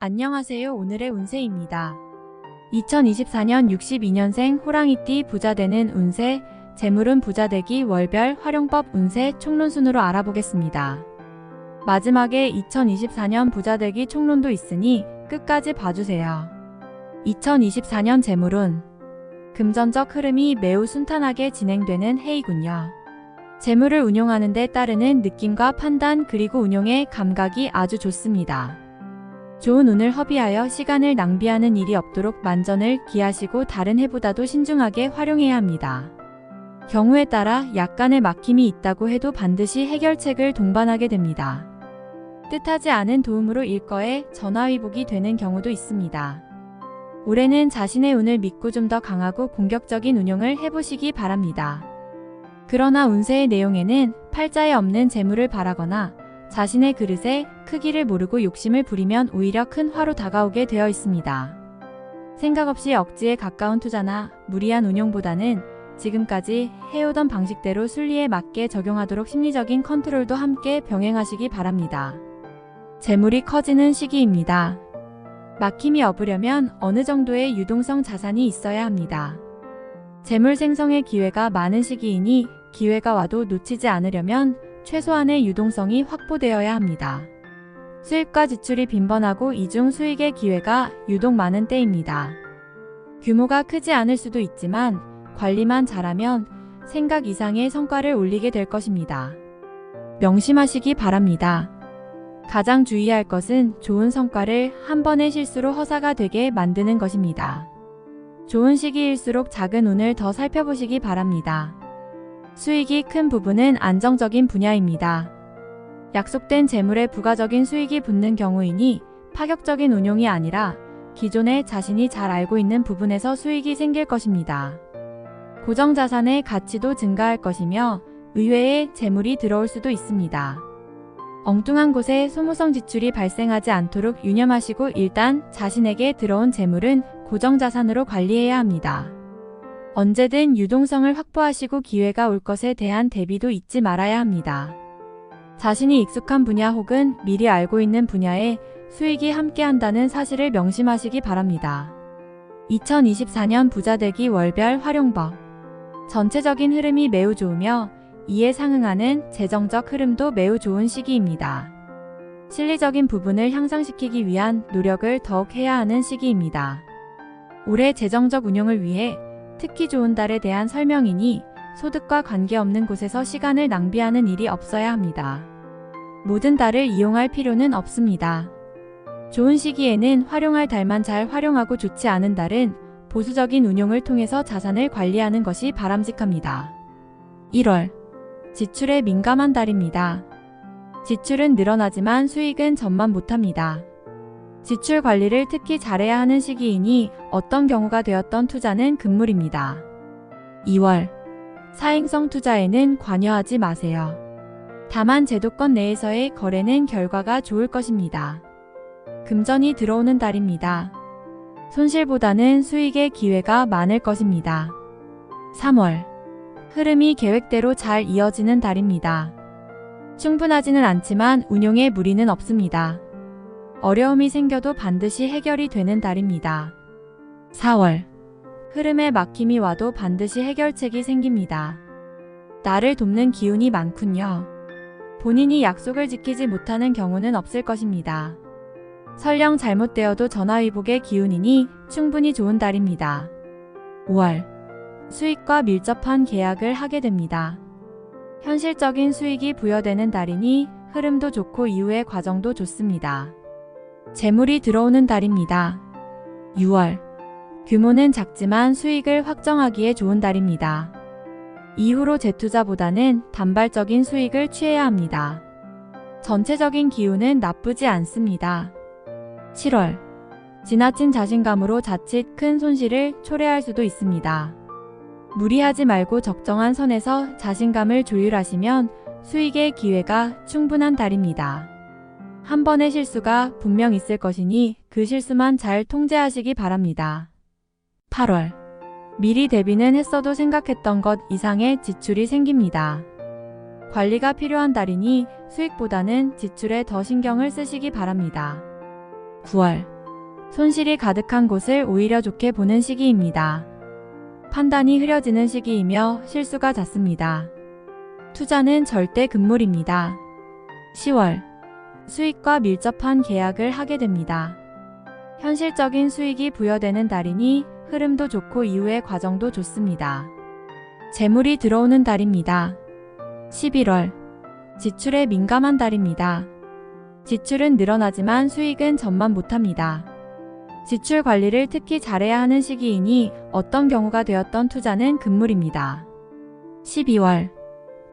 안녕하세요. 오늘의 운세입니다. 2024년 62년생 호랑이띠 부자되는 운세, 재물운 부자되기 월별 활용법 운세 총론순으로 알아보겠습니다. 마지막에 2024년 부자되기 총론도 있으니 끝까지 봐주세요. 2024년 재물운 금전적 흐름이 매우 순탄하게 진행되는 해이군요. 재물을 운용하는 데 따르는 느낌과 판단 그리고 운용의 감각이 아주 좋습니다. 좋은 운을 허비하여 시간을 낭비하는 일이 없도록 만전을 기하시고 다른 해보다도 신중하게 활용해야 합니다. 경우에 따라 약간의 막힘이 있다고 해도 반드시 해결책을 동반하게 됩니다. 뜻하지 않은 도움으로 일거에 전화위복이 되는 경우도 있습니다. 올해는 자신의 운을 믿고 좀 더 강하고 공격적인 운용을 해보시기 바랍니다. 그러나 운세의 내용에는 팔자에 없는 재물을 바라거나 자신의 그릇의 크기를 모르고 욕심을 부리면 오히려 큰 화로 다가오게 되어 있습니다. 생각 없이 억지에 가까운 투자나 무리한 운용보다는 지금까지 해오던 방식대로 순리에 맞게 적용하도록 심리적인 컨트롤도 함께 병행하시기 바랍니다. 재물이 커지는 시기입니다. 막힘이 없으려면 어느 정도의 유동성 자산이 있어야 합니다. 재물 생성의 기회가 많은 시기이니 기회가 와도 놓치지 않으려면 최소한의 유동성이 확보되어야 합니다. 수입과 지출이 빈번하고 이중 수익의 기회가 유독 많은 때입니다. 규모가 크지 않을 수도 있지만 관리만 잘하면 생각 이상의 성과를 올리게 될 것입니다. 명심하시기 바랍니다. 가장 주의할 것은 좋은 성과를 한 번의 실수로 허사가 되게 만드는 것입니다. 좋은 시기일수록 작은 운을 더 살펴보시기 바랍니다. 수익이 큰 부분은 안정적인 분야입니다. 약속된 재물에 부가적인 수익이 붙는 경우이니 파격적인 운용이 아니라 기존에 자신이 잘 알고 있는 부분에서 수익이 생길 것입니다. 고정자산의 가치도 증가할 것이며 의외의 재물이 들어올 수도 있습니다. 엉뚱한 곳에 소모성 지출이 발생하지 않도록 유념하시고 일단 자신에게 들어온 재물은 고정자산으로 관리해야 합니다. 언제든 유동성을 확보하시고 기회가 올 것에 대한 대비도 잊지 말아야 합니다. 자신이 익숙한 분야 혹은 미리 알고 있는 분야에 수익이 함께한다는 사실을 명심하시기 바랍니다. 2024년 부자되기 월별 활용법 전체적인 흐름이 매우 좋으며 이에 상응하는 재정적 흐름도 매우 좋은 시기입니다. 실리적인 부분을 향상시키기 위한 노력을 더욱 해야 하는 시기입니다. 올해 재정적 운용을 위해 특히 좋은 달에 대한 설명이니 소득과 관계없는 곳에서 시간을 낭비하는 일이 없어야 합니다. 모든 달을 이용할 필요는 없습니다. 좋은 시기에는 활용할 달만 잘 활용하고 좋지 않은 달은 보수적인 운용을 통해서 자산을 관리하는 것이 바람직합니다. 1월 지출에 민감한 달입니다. 지출은 늘어나지만 수익은 전만 못합니다. 지출 관리를 특히 잘해야 하는 시기이니 어떤 경우가 되었던 투자는 금물입니다. 2월 사행성 투자에는 관여하지 마세요. 다만 제도권 내에서의 거래는 결과가 좋을 것입니다. 금전이 들어오는 달입니다. 손실보다는 수익의 기회가 많을 것입니다. 3월 흐름이 계획대로 잘 이어지는 달입니다. 충분하지는 않지만 운용에 무리는 없습니다. 어려움이 생겨도 반드시 해결이 되는 달입니다. 4월 흐름에 막힘이 와도 반드시 해결책이 생깁니다. 나를 돕는 기운이 많군요. 본인이 약속을 지키지 못하는 경우는 없을 것입니다. 설령 잘못되어도 전화위복의 기운이니 충분히 좋은 달입니다. 5월 수익과 밀접한 계약을 하게 됩니다. 현실적인 수익이 부여되는 달이니 흐름도 좋고 이후의 과정도 좋습니다. 재물이 들어오는 달입니다. 6월 규모는 작지만 수익을 확정하기에 좋은 달입니다. 이후로 재투자보다는 단발적인 수익을 취해야 합니다. 전체적인 기운은 나쁘지 않습니다. 7월 지나친 자신감으로 자칫 큰 손실을 초래할 수도 있습니다. 무리하지 말고 적정한 선에서 자신감을 조율하시면 수익의 기회가 충분한 달입니다. 한 번의 실수가 분명 있을 것이니 그 실수만 잘 통제하시기 바랍니다. 8월 미리 대비는 했어도 생각했던 것 이상의 지출이 생깁니다. 관리가 필요한 달이니 수익보다는 지출에 더 신경을 쓰시기 바랍니다. 9월. 손실이 가득한 곳을 오히려 좋게 보는 시기입니다. 판단이 흐려지는 시기이며 실수가 잦습니다. 투자는 절대 금물입니다. 10월. 수익과 밀접한 계약을 하게 됩니다. 현실적인 수익이 부여되는 달이니 흐름도 좋고 이후의 과정도 좋습니다. 재물이 들어오는 달입니다. 11월. 지출에 민감한 달입니다. 지출은 늘어나지만 수익은 전만 못합니다. 지출 관리를 특히 잘해야 하는 시기이니 어떤 경우가 되었던 투자는 금물입니다. 12월.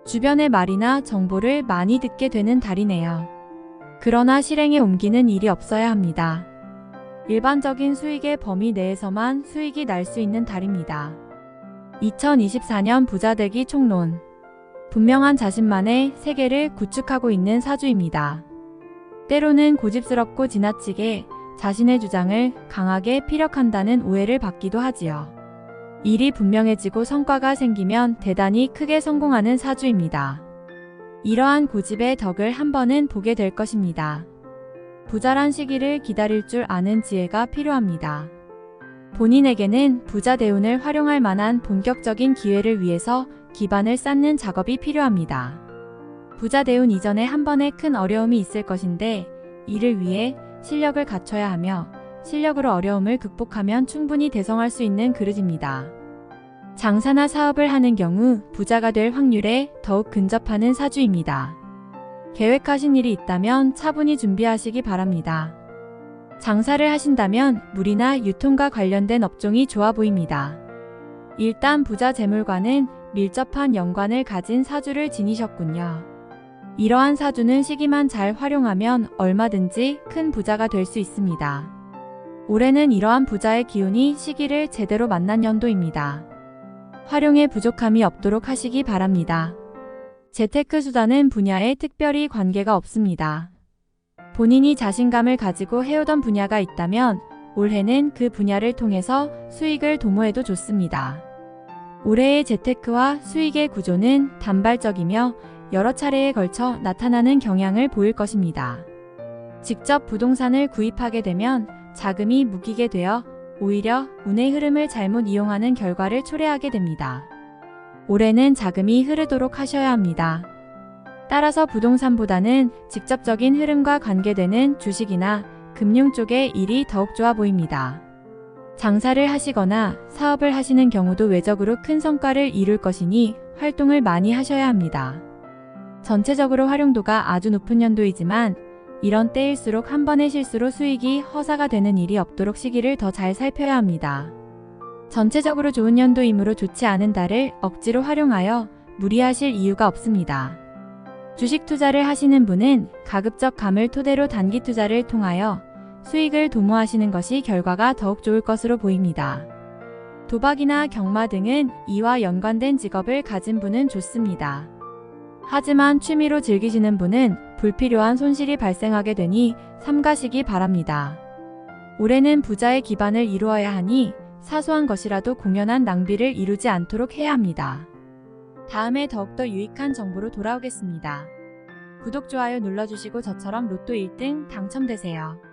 주변의 말이나 정보를 많이 듣게 되는 달이네요. 그러나 실행에 옮기는 일이 없어야 합니다. 일반적인 수익의 범위 내에서만 수익이 날 수 있는 달입니다. 2024년 부자되기 총론. 분명한 자신만의 세계를 구축하고 있는 사주입니다. 때로는 고집스럽고 지나치게 자신의 주장을 강하게 피력한다는 오해를 받기도 하지요. 일이 분명해지고 성과가 생기면 대단히 크게 성공하는 사주입니다. 이러한 고집의 덕을 한 번은 보게 될 것입니다. 부자란 시기를 기다릴 줄 아는 지혜가 필요합니다. 본인에게는 부자 대운을 활용할 만한 본격적인 기회를 위해서 기반을 쌓는 작업이 필요합니다. 부자 대운 이전에 한 번의 큰 어려움이 있을 것인데 이를 위해 실력을 갖춰야 하며 실력으로 어려움을 극복하면 충분히 대성할 수 있는 그릇입니다. 장사나 사업을 하는 경우 부자가 될 확률에 더욱 근접하는 사주입니다. 계획하신 일이 있다면 차분히 준비하시기 바랍니다. 장사를 하신다면 물이나 유통과 관련된 업종이 좋아 보입니다. 일단 부자 재물과는 밀접한 연관을 가진 사주를 지니셨군요. 이러한 사주는 시기만 잘 활용하면 얼마든지 큰 부자가 될 수 있습니다. 올해는 이러한 부자의 기운이 시기를 제대로 만난 연도입니다. 활용에 부족함이 없도록 하시기 바랍니다. 재테크 수단은 분야에 특별히 관계가 없습니다. 본인이 자신감을 가지고 해오던 분야가 있다면 올해는 그 분야를 통해서 수익을 도모해도 좋습니다. 올해의 재테크와 수익의 구조는 단발적이며 여러 차례에 걸쳐 나타나는 경향을 보일 것입니다. 직접 부동산을 구입하게 되면 자금이 묶이게 되어 오히려 운의 흐름을 잘못 이용하는 결과를 초래하게 됩니다. 올해는 자금이 흐르도록 하셔야 합니다. 따라서 부동산보다는 직접적인 흐름과 관계되는 주식이나 금융 쪽의 일이 더욱 좋아 보입니다. 장사를 하시거나 사업을 하시는 경우도 외적으로 큰 성과를 이룰 것이니 활동을 많이 하셔야 합니다. 전체적으로 활용도가 아주 높은 연도이지만 이런 때일수록 한 번의 실수로 수익이 허사가 되는 일이 없도록 시기를 더 잘 살펴야 합니다. 전체적으로 좋은 연도이므로 좋지 않은 달을 억지로 활용하여 무리하실 이유가 없습니다. 주식 투자를 하시는 분은 가급적 감을 토대로 단기 투자를 통하여 수익을 도모하시는 것이 결과가 더욱 좋을 것으로 보입니다. 도박이나 경마 등은 이와 연관된 직업을 가진 분은 좋습니다. 하지만 취미로 즐기시는 분은 불필요한 손실이 발생하게 되니 삼가시기 바랍니다. 올해는 부자의 기반을 이루어야 하니 사소한 것이라도 공연한 낭비를 이루지 않도록 해야 합니다. 다음에 더욱더 유익한 정보로 돌아오겠습니다. 구독, 좋아요 눌러주시고 저처럼 로또 1등 당첨되세요.